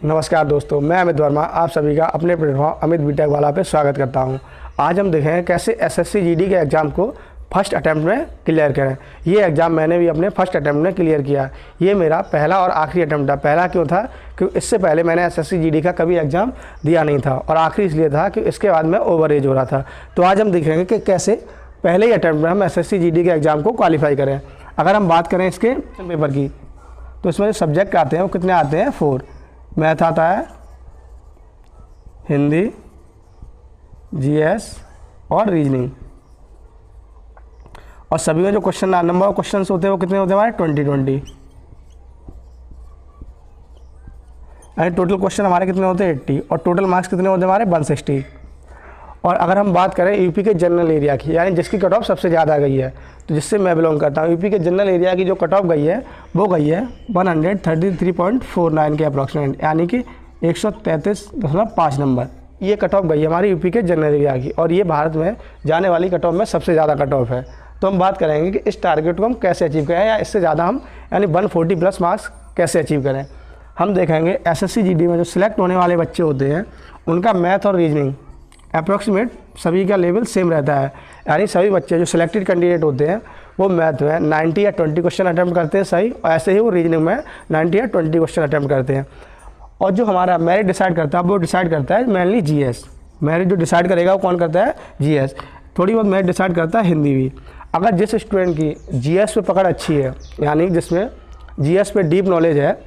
नमस्कार दोस्तों, मैं अमित वर्मा आप सभी का अपने प्लेटफॉर्म अमित बीटेक वाला पे स्वागत करता हूं। आज हम देखेंगे कैसे एसएससी जीडी के एग्ज़ाम को फर्स्ट अटैम्प्ट में क्लियर करें। ये एग्ज़ाम मैंने भी अपने फर्स्ट अटैम्प्ट में क्लियर किया। ये मेरा पहला और आखिरी अटैम्प्ट था। पहला क्यों था? क्योंकि इससे पहले मैंने एसएससी जीडी का कभी एग्ज़ाम दिया नहीं था, और आखिरी इसलिए था कि इसके बाद मैं ओवर एज हो रहा था। तो आज हम देखेंगे कि कैसे पहले ही अटैम्प्ट में हम एसएससी जीडी के एग्ज़ाम को क्वालिफाई करें। अगर हम बात करें इसके पेपर की, तो इसमें जो सब्जेक्ट आते हैं वो कितने आते हैं? 4। मैथ आता है, हिंदी, जीएस और रीजनिंग। और सभी में जो नंबर ऑफ क्वेश्चन होते हैं वो कितने होते हैं हमारे? 20। यानी टोटल क्वेश्चन हमारे कितने होते हैं? 80। और टोटल मार्क्स कितने होते हैं हमारे? 160। और अगर हम बात करें यूपी के जनरल एरिया की, यानी जिसकी कट ऑफ सबसे ज़्यादा गई है, तो जिससे मैं बिलोंग करता हूँ, यूपी के जनरल एरिया की जो कट ऑफ गई है वो गई है 133.49 के अप्रॉक्सीमेट, यानी कि 133.5 नंबर। ये कट ऑफ गई है हमारी यूपी के जनरल एरिया की, और ये भारत में जाने वाली कट ऑफ में सबसे ज़्यादा कट ऑफ है। तो हम बात करेंगे कि इस टारगेट को हम कैसे अचीव करें, या इससे ज़्यादा हम यानी 140 प्लस मार्क्स कैसे अचीव करें। हम देखेंगे एसएससी जीडी में जो सिलेक्ट होने वाले बच्चे होते हैं उनका मैथ और रीजनिंग अप्रॉक्सीमेट सभी का लेवल सेम रहता है। यानी सभी बच्चे जो सिलेक्टेड कैंडिडेट होते हैं वो मैथ में 90 या 20 क्वेश्चन अटैम्प्ट करते हैं सही, और ऐसे ही वो रीजनिंग में 90 या 20 क्वेश्चन अटैम्प्ट करते हैं। और जो हमारा मेरिट डिसाइड करता है वो डिसाइड करता है मेनली जीएस। मेरिट जो डिसाइड करेगा वो कौन करता है? जीएस। थोड़ी बहुत मेरिट डिसाइड करता है हिंदी भी। अगर जिस स्टूडेंट की जीएस पे पकड़ अच्छी है, यानी जिसमें जीएस पे डीप नॉलेज है,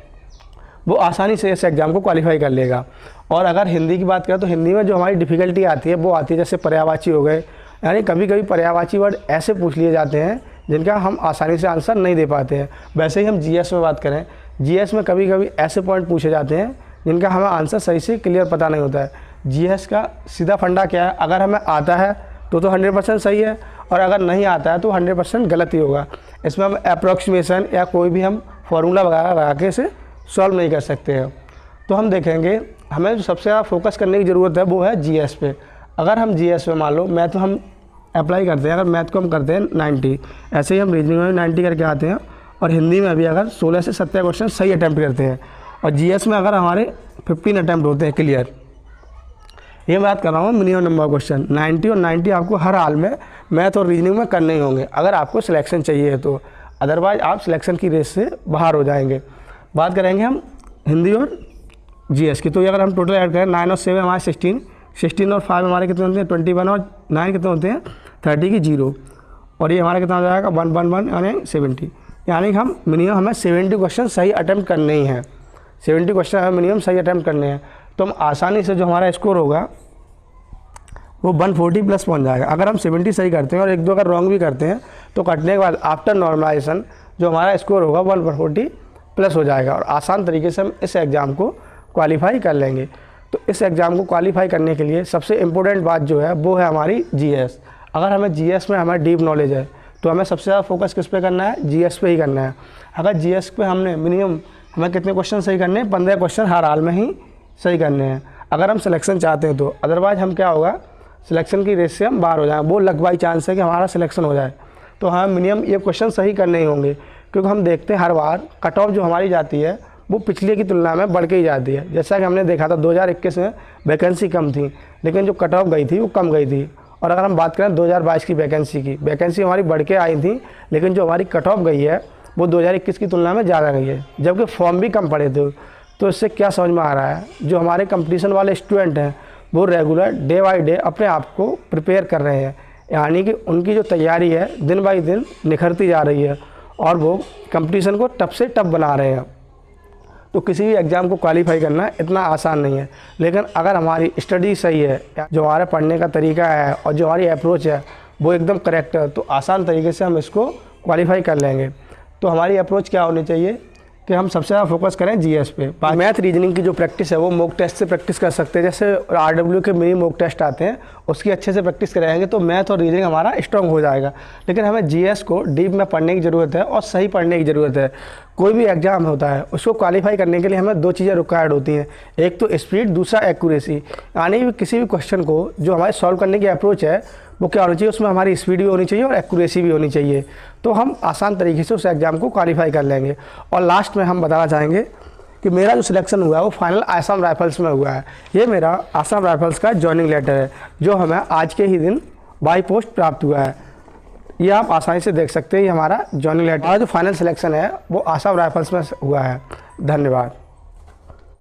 वो आसानी से इस एग्ज़ाम को क्वालिफाई कर लेगा। और अगर हिंदी की बात करें तो हिंदी में जो हमारी डिफ़िकल्टी आती है वो आती है जैसे पर्यायवाची हो गए, यानी कभी कभी पर्यायवाची वर्ड ऐसे पूछ लिए जाते हैं जिनका हम आसानी से आंसर नहीं दे पाते हैं। वैसे ही हम जीएस में बात करें, जीएस में कभी कभी ऐसे पॉइंट पूछे जाते हैं जिनका हमें आंसर सही से क्लियर पता नहीं होता है। जीएस का सीधा फंडा क्या है? अगर हमें आता है तो 100% सही है, और अगर नहीं आता है तो 100% गलत ही होगा। इसमें हम अप्रॉक्सीमेशन या कोई भी हम फार्मूला वगैरह लगा के इसे सॉल्व नहीं कर सकते हैं। तो हम देखेंगे हमें जो सबसे ज़्यादा फोकस करने की ज़रूरत है वो है जीएस पे। अगर हम जीएस पे मान लो मैथ हम अप्लाई करते हैं, अगर मैथ को हम करते हैं 90, ऐसे ही हम रीजनिंग में 90 करके आते हैं, और हिंदी में भी अगर 16 से 17 क्वेश्चन सही अटैम्प्ट करते हैं, और जीएस में अगर हमारे 15 अटैम्प्ट होते हैं क्लियर। ये बात कर रहा हूँ मिनिमम नंबर क्वेश्चन 90, और 90 आपको हर हाल में मैथ और रीजनिंग में करने ही होंगे अगर आपको सिलेक्शन चाहिए तो। अदरवाइज आप सिलेक्शन की रेस से बाहर हो जाएंगे। बात करेंगे हम हिंदी और जीएस की, तो अगर हम टोटल ऐड करें 9 और 7 हमारे 16 और 5 हमारे कितने होते हैं? 21, और 9 कितने होते हैं? 30 की 0, और ये हमारा कितना हो जाएगा? 111 यानी 70। यानी हम मिनिमम हमें 70 क्वेश्चन सही अटैम्प्ट करने ही हैं। 70 क्वेश्चन हमें मिनिमम सही अटैम्प्ट करने हैं, तो हम आसानी से जो हमारा स्कोर होगा वो 140 प्लस पहुँच जाएगा। अगर हम 70 सही करते हैं और 1-2 अगर रॉन्ग भी करते हैं तो कटने के बाद आफ्टर नॉर्मलाइजेशन जो हमारा स्कोर होगा 140 प्लस हो जाएगा, और आसान तरीके से हम इस एग्ज़ाम को क्वालिफाई कर लेंगे। तो इस एग्ज़ाम को क्वालिफाई करने के लिए सबसे इम्पोर्टेंट बात जो है वो है हमारी जीएस। अगर हमें जीएस में हमारी डीप नॉलेज है तो हमें सबसे ज़्यादा फोकस किस पे करना है? जीएस पे ही करना है। अगर जीएस पे हमने मिनिमम हमें कितने क्वेश्चन सही करने हैं? 15 क्वेश्चन हर हाल में ही सही करने हैं अगर हम सिलेक्शन चाहते हैं तो। अदरवाइज हम क्या होगा, सिलेक्शन की रेस से हम बाहर हो जाएँ। वो लक बाई चांस है कि हमारा सिलेक्शन हो जाए, तो हमें मिनिमम ये क्वेश्चन सही करने ही होंगे। क्योंकि हम देखते हैं हर बार कट ऑफ जो हमारी जाती है वो पिछले की तुलना में बढ़ के ही जाती है। जैसा कि हमने देखा था 2021 में वैकेंसी कम थी, लेकिन जो कट ऑफ गई थी वो कम गई थी। और अगर हम बात करें 2022 की वैकेंसी हमारी बढ़ के आई थी, लेकिन जो हमारी कट ऑफ गई है वो 2021 की तुलना में ज़्यादा गई है, जबकि फॉर्म भी कम पड़े थे। तो इससे क्या समझ में आ रहा है, जो हमारे कंपटीशन वाले स्टूडेंट हैं वो रेगुलर डे बाई डे अपने आप को प्रिपेयर कर रहे हैं, यानी कि उनकी जो तैयारी है दिन बाई दिन निखरती जा रही है, और वो कंपटीशन को टफ से टफ बना रहे हैं। तो किसी भी एग्ज़ाम को क्वालिफाई करना इतना आसान नहीं है, लेकिन अगर हमारी स्टडी सही है, जो हमारे पढ़ने का तरीका है और जो हमारी अप्रोच है वो एकदम करेक्ट है, तो आसान तरीके से हम इसको क्वालिफाई कर लेंगे। तो हमारी अप्रोच क्या होनी चाहिए कि हम सबसे ज़्यादा फोकस करें जीएस पे। मैथ रीजनिंग की जो प्रैक्टिस है वो मॉक टेस्ट से प्रैक्टिस कर सकते हैं। जैसे आरडब्ल्यू के मिनी मॉक टेस्ट आते हैं, उसकी अच्छे से प्रैक्टिस करेंगे तो मैथ और रीजनिंग हमारा स्ट्रॉन्ग हो जाएगा। लेकिन हमें जीएस को डीप में पढ़ने की ज़रूरत है और सही पढ़ने की ज़रूरत है। कोई भी एग्ज़ाम होता है उसको क्वालिफाई करने के लिए हमें 2 चीज़ें रिक्वायर्ड होती हैं, एक तो स्पीड, दूसरा एक्यूरेसी। यानी किसी भी क्वेश्चन को जो हमारे सॉल्व करने की अप्रोच है वो क्या होनी चाहिए, उसमें हमारी स्पीड भी होनी चाहिए और एक्यूरेसी भी होनी चाहिए, तो हम आसान तरीके से उस एग्ज़ाम को क्वालिफाई कर लेंगे। और लास्ट में हम बताना चाहेंगे कि मेरा जो सिलेक्शन हुआ है वो फाइनल आसाम राइफल्स में हुआ है। ये मेरा आसाम राइफल्स का जॉइनिंग लेटर है जो हमें आज के ही दिन बाई पोस्ट प्राप्त हुआ है। ये आप आसानी से देख सकते हैं, ये हमारा जॉइनिंग लेटर। हमारा जो फाइनल सिलेक्शन है वो आसाम राइफल्स में हुआ है। धन्यवाद।